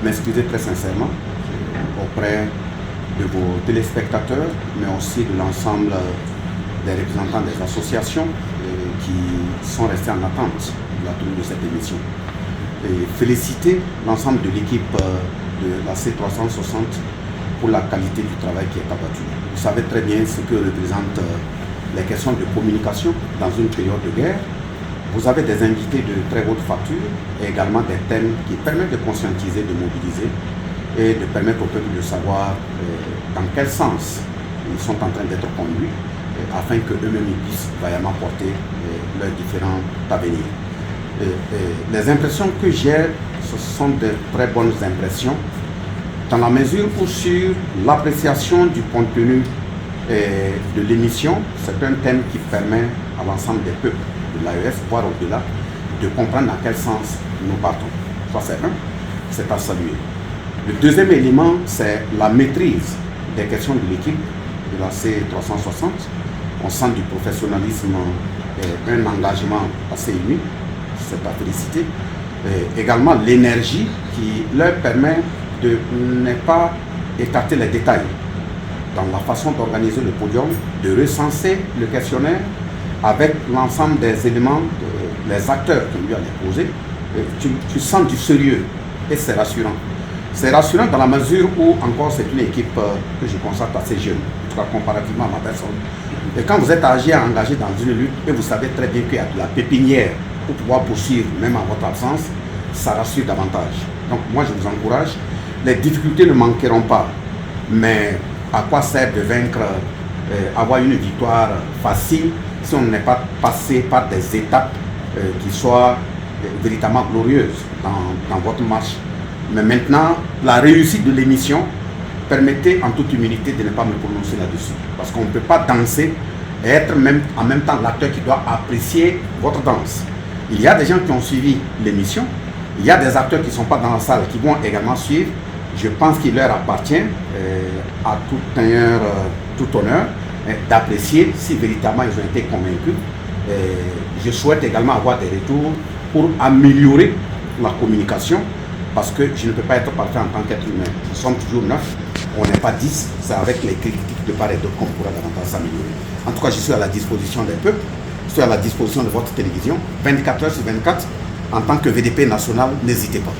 m'excuser très sincèrement auprès de vos téléspectateurs, mais aussi de l'ensemble des représentants des associations qui sont restés en attente de la tenue de cette émission. Et féliciter l'ensemble de l'équipe de la C360 pour la qualité du travail qui est abattu. Vous savez très bien ce que représentent les questions de communication dans une période de guerre. Vous avez des invités de très haute facture et également des thèmes qui permettent de conscientiser, de mobiliser et de permettre au peuple de savoir dans quel sens ils sont en train d'être conduits afin qu'eux-mêmes puissent vaillamment porter leurs différents avenirs. Les impressions que j'ai, ce sont de très bonnes impressions, dans la mesure où sur l'appréciation du contenu de l'émission, c'est un thème qui permet à l'ensemble des peuples de l'AES, voire au-delà, de comprendre dans quel sens nous partons. Ça c'est un, c'est à saluer. Le deuxième élément, c'est la maîtrise des questions de l'équipe de la C360. On sent du professionnalisme et un engagement assez unique, c'est à féliciter. Et également l'énergie qui leur permet de ne pas écarter les détails dans la façon d'organiser le podium, de recenser le questionnaire avec l'ensemble des éléments, les acteurs qui lui allaient poser. Tu sens du sérieux et c'est rassurant. C'est rassurant dans la mesure où encore c'est une équipe que je constate assez jeune, en tout cas comparativement à ma personne. Et quand vous êtes âgé à engager dans une lutte et vous savez très bien qu'il y a de la pépinière pour pouvoir poursuivre même en votre absence, ça rassure davantage. Donc moi je vous encourage, les difficultés ne manqueront pas, mais à quoi sert de vaincre, avoir une victoire facile si on n'est pas passé par des étapes qui soient véritablement glorieuses dans votre marche. Mais maintenant, la réussite de l'émission, permettez en toute humilité de ne pas me prononcer là-dessus. Parce qu'on ne peut pas danser et être même, en même temps l'acteur qui doit apprécier votre danse. Il y a des gens qui ont suivi l'émission, il y a des acteurs qui ne sont pas dans la salle qui vont également suivre. Je pense qu'il leur appartient à tout honneur d'apprécier si véritablement ils ont été convaincus. Je souhaite également avoir des retours pour améliorer la communication. Parce que je ne peux pas être parfait en tant qu'être humain. Nous sommes toujours 9, on n'est pas 10. C'est avec les critiques de part et d'autre qu'on pourra davantage s'améliorer. En tout cas, je suis à la disposition des peuples, je suis à la disposition de votre télévision, 24 heures sur 24. En tant que VDP national, n'hésitez pas.